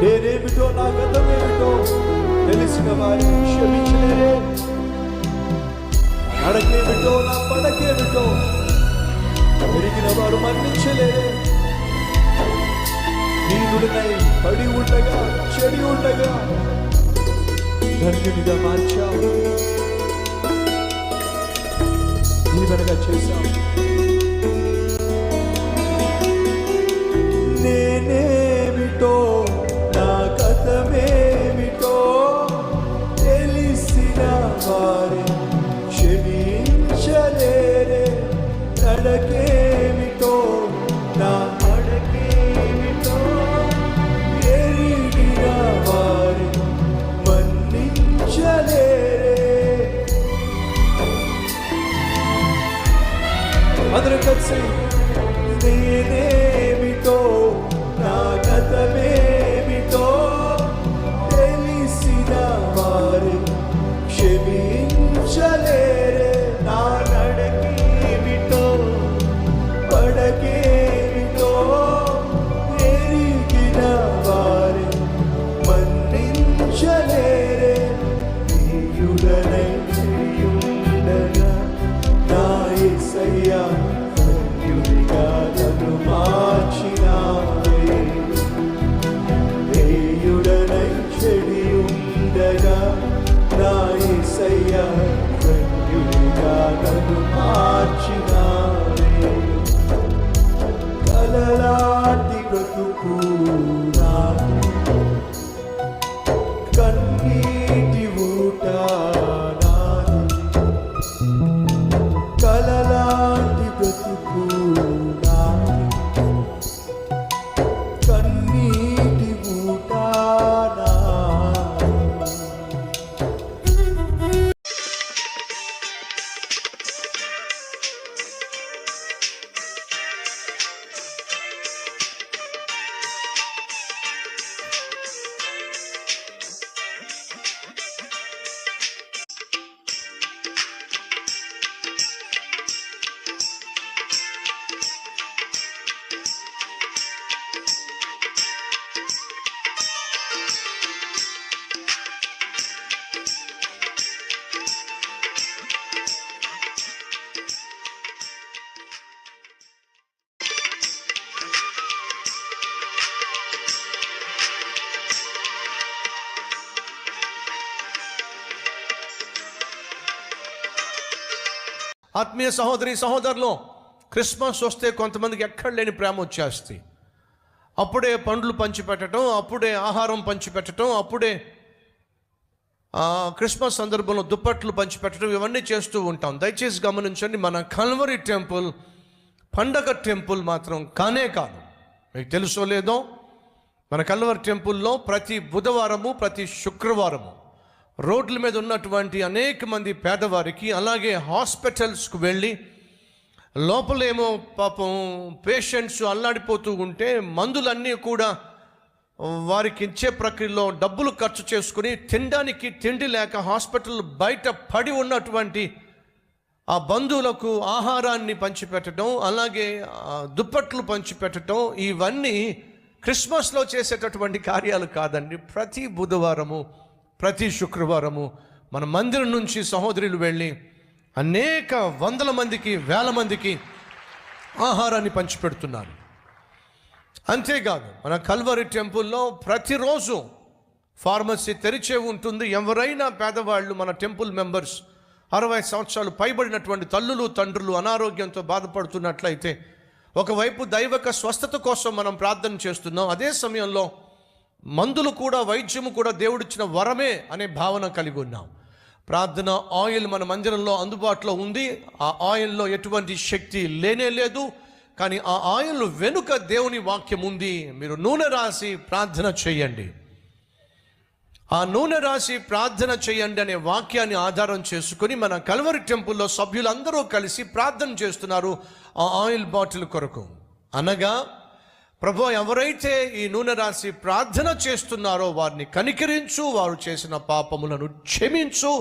నేనేమిటో నా గతమేమిటో తెలిసిన వారిని క్షమించలేరే. నడకేమిటో నా పడకేమిటో పెరిగిన వారు మన్నించలేరే. నీనుడినై పడి ఉండగా చెడి ఉండగా ధన్యునిగా మార్చావు, దీవెనగా చేశావు. నేనేమిటో నా గతమేమిటో తెలిసిన వారి క్షమించలేరే. నడకేమిటో నా అడకేమిటో ఎరిగిన వారి మన్నించలేరే. అందరూ కలిసి నేనేమిటో నా గతమేమిటో తెలిసిన వారి క్షమించలేరే. నా నడకేమిటో పడకేమిటో ఎరిగిన వారి మన్నించలేరే. నీయుడనై చేయుండగా నా యేసయ్యా ధన్యునిగా నన్ను మార్చినావే. నీయుడనై చెడియుండగా నా యేసయ్యా ధన్యునిగా నన్ను మార్చినావే. కలలాంటి బ్రతుకు నాది, కన్నీటి ఊట నాది. కలలాంటి బ్రతుకు నాది, కన్నీటి ఊట నాది. ఆత్మీయ సహోదరి సహోదరులు, క్రిస్మస్ వస్తే కొంతమందికి ఎక్కడ లేని ప్రేమ వచ్చేస్తాయి. అప్పుడే పండ్లు పంచిపెట్టడం, అప్పుడే ఆహారం పంచిపెట్టడం, అప్పుడే క్రిస్మస్ సందర్భంలో దుప్పట్లు పంచిపెట్టడం, ఇవన్నీ చేస్తూ ఉంటాం. దయచేసి గమనించండి, మన కల్వరీ టెంపుల్ పండగ టెంపుల్ మాత్రం కానే కాదు. మీకు తెలుసో లేదో, మన కల్వరీ టెంపుల్లో ప్రతి బుధవారము ప్రతి శుక్రవారము రోడ్ల మీద ఉన్నటువంటి అనేక మంది పేదవారికి, అలాగే హాస్పిటల్స్కు వెళ్ళి లోపలేమో పాపం పేషెంట్స్ అల్లాడిపోతూ ఉంటే మందులన్నీ కూడా వారికి ఇచ్చే ప్రక్రియలో డబ్బులు ఖర్చు చేసుకుని తినడానికి తిండి లేక హాస్పిటల్ బయట పడి ఉన్నటువంటి ఆ బంధువులకు ఆహారాన్ని పంచిపెట్టడం, అలాగే దుప్పట్లు పంచిపెట్టడం, ఇవన్నీ క్రిస్మస్లో చేసేటటువంటి కార్యాలు కాదండి. ప్రతి బుధవారము ప్రతి శుక్రవారము మన మందిరం నుంచి సహోదరులు వెళ్ళి అనేక వందల మందికి వేల మందికి ఆహారాన్ని పంచిపెడుతున్నారు. అంతేకాదు మన కల్వరీ టెంపుల్లో ప్రతిరోజు ఫార్మసీ తెరిచే ఉంటుంది. ఎవరైనా పేదవాళ్ళు, మన టెంపుల్ మెంబర్స్ 60 సంవత్సరాలు పైబడినటువంటి తల్లులు తండ్రులు అనారోగ్యంతో బాధపడుతున్నట్లయితే, ఒకవైపు దైవక స్వస్థత కోసం మనం ప్రార్థన చేస్తున్నాం, అదే సమయంలో మందులు కూడా, వైద్యము కూడా దేవుడిచ్చిన వరమే అనే భావన కలిగి ఉన్నాం. ప్రార్థన ఆయిల్ మన మందిరంలో అందుబాటులో ఉంది. ఆ ఆయిల్లో ఎటువంటి శక్తి లేనే లేదు, కానీ ఆ ఆయిల్ వెనుక దేవుని వాక్యం ఉంది. మీరు నూనె రాసి ప్రార్థన చేయండి, ఆ నూనె రాసి ప్రార్థన చేయండి అనే వాక్యాన్ని ఆధారం చేసుకుని మన కల్వరీ టెంపుల్లో సభ్యులందరూ కలిసి ప్రార్థన చేస్తున్నారు ఆ ఆయిల్ బాటిల్ కొరకు. అనగా ప్రభు, ఎవరైతే ఈ నూనె రాసి ప్రార్థన చేస్తున్నారో వారిని కనికరించు, వారు చేసిన పాపములను క్షమించు,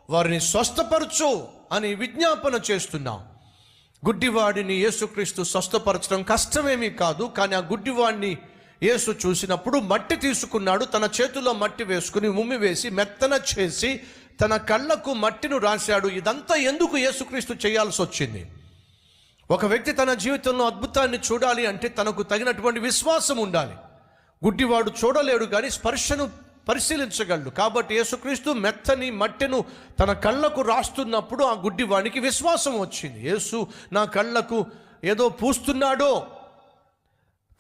వారిని స్వస్థపరచు అని విజ్ఞాపన చేస్తున్నాం. గుడ్డివాడిని యేసుక్రీస్తు స్వస్థపరచడం కష్టమేమీ కాదు, కానీ ఆ గుడ్డివాడిని యేసు చూసినప్పుడు మట్టి తీసుకున్నాడు, తన చేతిలో మట్టి వేసుకుని ఉమ్మి వేసి మెత్తన చేసి తన కళ్ళకు మట్టిని రాశాడు. ఇదంతా ఎందుకు యేసుక్రీస్తు చేయాల్సి వచ్చింది? ఒక వ్యక్తి తన జీవితంలో అద్భుతాన్ని చూడాలి అంటే తనకు తగినటువంటి విశ్వాసం ఉండాలి. గుడ్డివాడు చూడలేడు కానీ స్పర్శను పరిశీలించగలడు. కాబట్టి యేసుక్రీస్తు మెత్తని మట్టెను తన కళ్ళకు రాస్తున్నప్పుడు ఆ గుడ్డివానికి విశ్వాసం వచ్చింది. యేసు నా కళ్ళకు ఏదో పూస్తున్నాడో,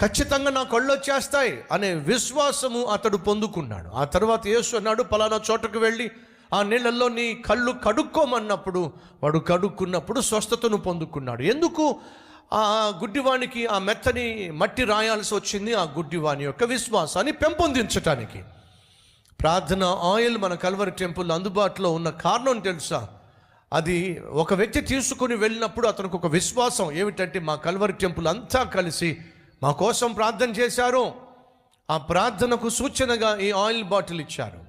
ఖచ్చితంగా నా కళ్ళు వచ్చేస్తాయి అనే విశ్వాసము అతడు పొందుకున్నాడు. ఆ తర్వాత యేసు అన్నాడు, పలానా చోటకు వెళ్ళి ఆ నీళ్ళల్లో నీ కళ్ళు కడుక్కోమన్నప్పుడు వాడు కడుక్కున్నప్పుడు స్వస్థతను పొందుకున్నాడు. ఎందుకు ఆ గుడ్డివానికి ఆ మెత్తని మట్టి రాయాల్సి వచ్చింది? ఆ గుడ్డివాని యొక్క విశ్వాసాన్ని పెంపొందించటానికి. ప్రార్థన ఆయిల్ మన కల్వరి టెంపుల్ అందుబాటులో ఉన్న కారణం తెలుసా? అది ఒక వ్యక్తి తీసుకుని వెళ్ళినప్పుడు అతనికి ఒక విశ్వాసం ఏమిటంటే, మా కల్వరి టెంపుల్ అంతా కలిసి మా కోసం ప్రార్థన చేశారు. ఆ ప్రార్థనకు సూచనగా ఈ ఆయిల్ బాటిల్ ఇచ్చారు.